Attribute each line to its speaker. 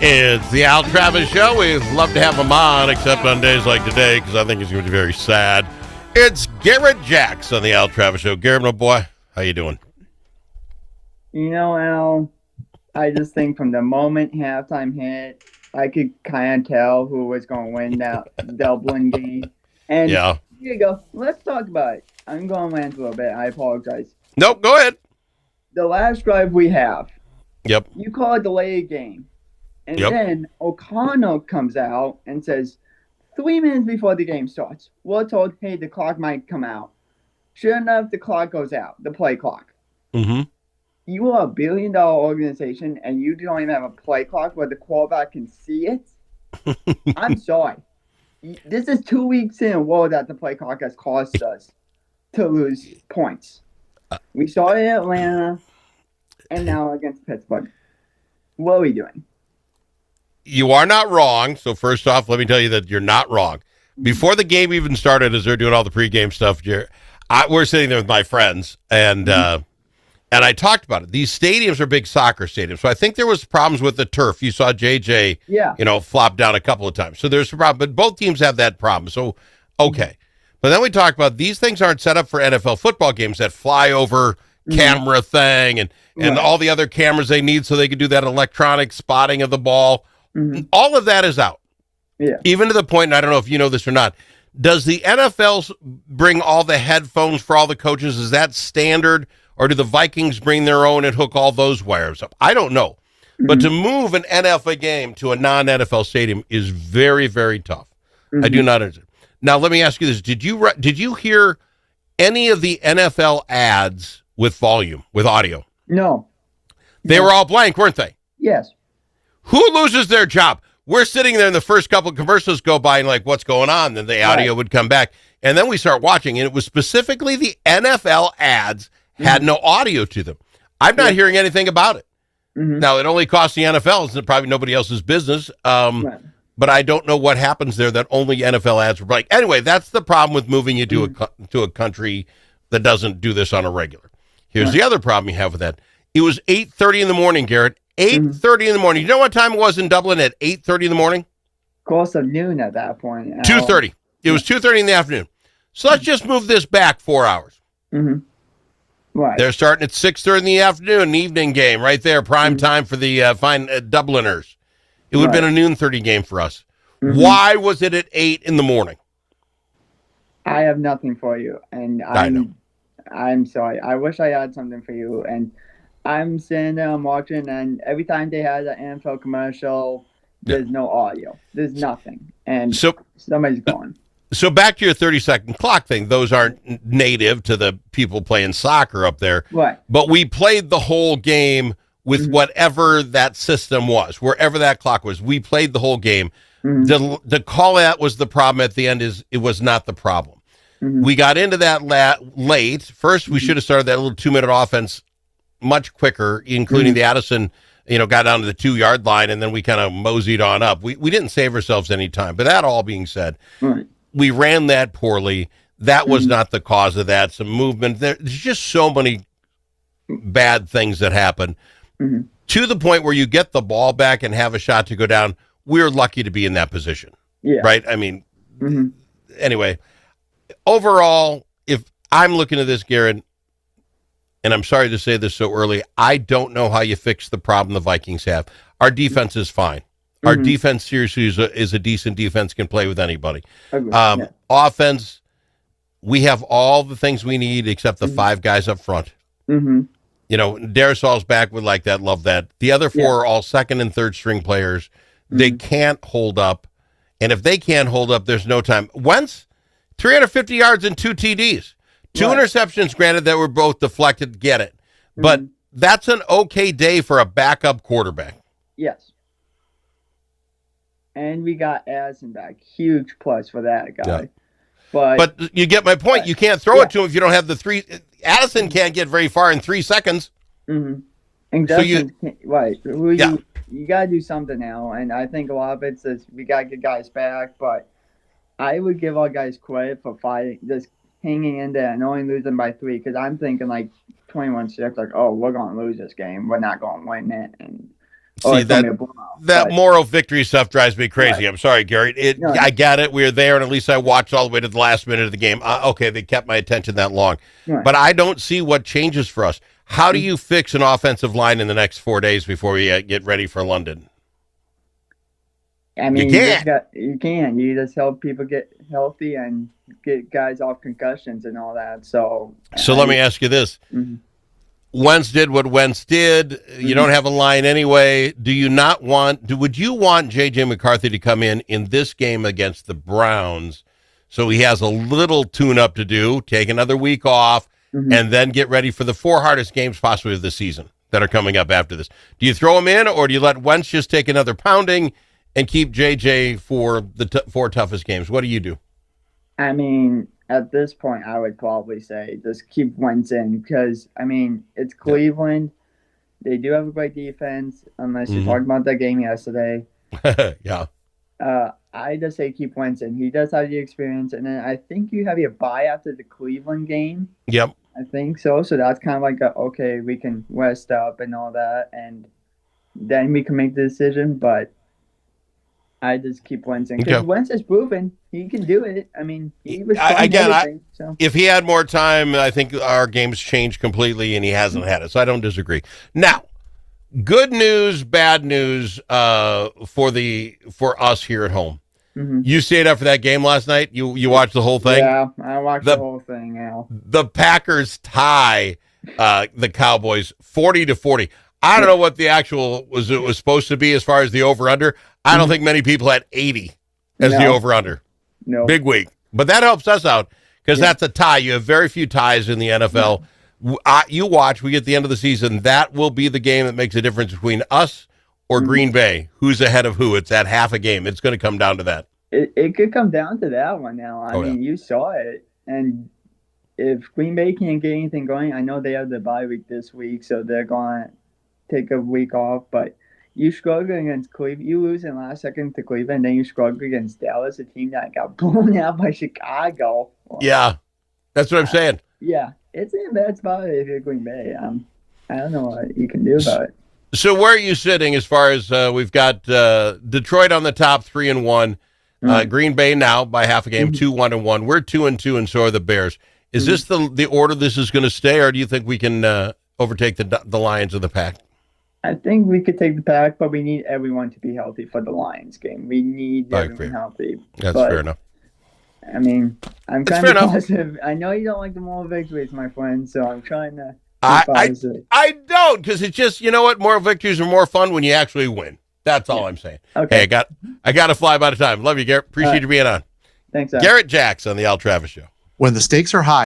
Speaker 1: It's the Al Travis Show. We'd love to have him on, except on days like today, because I think he's going to be very sad. It's Garrett Jax on the Al Travis Show. Garrett, my boy, how you doing?
Speaker 2: You know, Al, I just think from the moment halftime hit, I could kind of tell who was going to win that Dublin game. And
Speaker 1: Yeah.
Speaker 2: here you go. Let's talk about it. I'm going to rant a little bit. I apologize.
Speaker 1: Nope, go ahead.
Speaker 2: The last drive we have,
Speaker 1: Yep.
Speaker 2: you call it delayed game. And then O'Connell comes out and says, 3 minutes before the game starts, we're told, hey, the clock might come out. Sure enough, the clock goes out, the play clock.
Speaker 1: Mm-hmm.
Speaker 2: You are a $1 billion organization and you don't even have a play clock where the quarterback can see it? I'm sorry. This is 2 weeks in a row that the play clock has caused us to lose points. We saw it in Atlanta and now against Pittsburgh. What are we doing?
Speaker 1: You are not wrong. So first off, let me tell you that you're not wrong. Before the game even started, as they're doing all the pregame stuff, we're sitting there with my friends, and I talked about it. These stadiums are big soccer stadiums, so I think there was problems with the turf. You saw JJ, flop down a couple of times. So there's a problem, but both teams have that problem. So okay, but then we talked about these things aren't set up for NFL football games that fly over camera thing and all the other cameras they need so they can do that electronic spotting of the ball. All of that is out.
Speaker 2: Yeah.
Speaker 1: Even to the point, and I don't know if you know this or not, does the NFL bring all the headphones for all the coaches? Is that standard? Or do the Vikings bring their own and hook all those wires up? I don't know. But to move an NFL game to a non-NFL stadium is very, very tough. I do not understand. Now, let me ask you this. Did you hear any of the NFL ads with volume, with audio?
Speaker 2: No.
Speaker 1: They were all blank, weren't they?
Speaker 2: Yes.
Speaker 1: Who loses their job? We're sitting there and the first couple of commercials go by and like, what's going on? Then the audio would come back. And then we start watching, and it was specifically the NFL ads had no audio to them. I'm not hearing anything about it. Now, it only costs the NFL. It's probably nobody else's business. But I don't know what happens there that only NFL ads were like. Anyway, that's the problem with moving you to a country that doesn't do this on a regular. Here's the other problem you have with that. It was 8:30 in the morning, Garrett. 8:30 in the morning. You know what time it was in Dublin at 8:30 in the morning?
Speaker 2: Close to noon at that point.
Speaker 1: 2:30. It was 2:30 in the afternoon. So let's just move this back 4 hours.
Speaker 2: Right.
Speaker 1: They're starting at 6:30 in the afternoon, an evening game right there, prime time for the fine Dubliners. It would have been a noon 30 game for us. Why was it at 8 in the morning?
Speaker 2: I have nothing for you, and I'm sorry. I wish I had something for you, and I'm sitting there, I'm watching, and every time they had an NFL commercial, there's no audio. There's nothing, and somebody's gone.
Speaker 1: So back to your 30-second clock thing. Those aren't native to the people playing soccer up there.
Speaker 2: Right.
Speaker 1: But we played the whole game with whatever that system was, wherever that clock was. We played the whole game. The call out was the problem at the end. It was not the problem. We got into that late. First, we should have started that little 2-minute offense much quicker, including the Addison, got down to the 2-yard line, and then we kind of moseyed on up. We didn't save ourselves any time. But that all being said, we ran that poorly. That was not the cause of that. Some movement. There's just so many bad things that happen to the point where you get the ball back and have a shot to go down. We're lucky to be in that position. Yeah. Right? I mean, anyway, overall, if I'm looking at this, Garrett, and I'm sorry to say this so early, I don't know how you fix the problem the Vikings have. Our defense is fine. Our defense seriously is a decent defense, can play with anybody. Offense, we have all the things we need except the 5 guys up front. Darisaul's back with like that, love that. The other 4 are all second and third string players. They can't hold up. And if they can't hold up, there's no time. Wentz, 350 yards and 2 TDs. 2 interceptions, granted, that were both deflected, get it. But that's an okay day for a backup quarterback.
Speaker 2: Yes. And we got Addison back. Huge plus for that guy.
Speaker 1: Yeah.
Speaker 2: But
Speaker 1: you get my point. You can't throw it to him if you don't have the 3. Addison can't get very far in 3 seconds.
Speaker 2: And Justin, you got to do something now. And I think a lot of it's is we got to get guys back. But I would give our guys credit for fighting, just hanging in there and only losing by 3. Because I'm thinking like 21-6, like, oh, we're going to lose this game. We're not going to win it. And or
Speaker 1: See,
Speaker 2: it's going to be a blowout.
Speaker 1: that
Speaker 2: But,
Speaker 1: moral victory stuff drives me crazy.
Speaker 2: Right.
Speaker 1: I'm sorry, Gary.
Speaker 2: No.
Speaker 1: I get it. We were there, and at least I watched all the way to the last minute of the game. Okay, they kept my attention that long.
Speaker 2: Right.
Speaker 1: But I don't see what changes for us. How do you fix an offensive line in the next 4 days before we get ready for London?
Speaker 2: I mean,
Speaker 1: You can't.
Speaker 2: you can. You just help people get healthy and get guys off concussions and all that. So
Speaker 1: Let me ask you this.
Speaker 2: Mhm.
Speaker 1: Wentz did what Wentz did. You don't have a line anyway. Would you want J.J. McCarthy to come in this game against the Browns so he has a little tune-up to do, take another week off, and then get ready for the 4 hardest games possibly of the season that are coming up after this? Do you throw him in, or do you let Wentz just take another pounding and keep J.J. for the 4 toughest games? What do you do?
Speaker 2: I mean, at this point, I would probably say just keep Wentz in because, I mean, it's Cleveland. They do have a great defense, unless you're talking about that game yesterday.
Speaker 1: Yeah.
Speaker 2: I just say keep Wentz in. He does have the experience. And then I think you have your bye after the Cleveland game.
Speaker 1: Yep.
Speaker 2: I think so. So that's kind of like, okay, we can rest up and all that. And then we can make the decision. But I just keep Wentz in because Wentz has proven he can do it. I mean, he was so.
Speaker 1: If he had more time, I think our game's changed completely, and he hasn't had it. So I don't disagree. Now, good news, bad news for us here at home. You stayed up for that game last night. You watched the whole thing.
Speaker 2: Yeah, I watched the whole thing. Al.
Speaker 1: The Packers tie the Cowboys 40-40. I don't know what the actual was supposed to be as far as the over-under. I don't think many people had 80 as the over-under.
Speaker 2: No.
Speaker 1: Big week. But that helps us out because that's a tie. You have very few ties in the NFL. You watch, we get the end of the season. That will be the game that makes a difference between us or Green Bay. Who's ahead of who? It's at half a game. It's going to come down to that.
Speaker 2: It could come down to that one now. I mean, you saw it. And if Green Bay can't get anything going, I know they have the bye week this week, so they're going to take a week off. But you struggle against Cleveland. You lose in last second to Cleveland, then you struggle against Dallas, a team that got blown out by Chicago.
Speaker 1: Yeah, that's what I'm saying.
Speaker 2: Yeah, it's in a bad spot if you're Green Bay. I don't know what you can do about it.
Speaker 1: So where are you sitting as far as we've got Detroit on the top 3-1, Green Bay now by half a game, 2-1-1. We're 2-2, and so are the Bears. Is this the order this is going to stay, or do you think we can overtake the Lions of the Pack?
Speaker 2: I think we could take the Pack, but we need everyone to be healthy for the Lions game. We need everyone healthy.
Speaker 1: That's fair enough.
Speaker 2: I mean, I'm kind of positive. I know you don't like the moral victories, my friend, so I'm trying to
Speaker 1: I don't, because it's just, you know what, moral victories are more fun when you actually win. That's all I'm saying.
Speaker 2: Okay.
Speaker 1: Hey, I got to fly by the time. Love you, Garrett. Appreciate you being on.
Speaker 2: Thanks, Al.
Speaker 1: Garrett Jax on the Al Travis Show.
Speaker 3: When the stakes are high,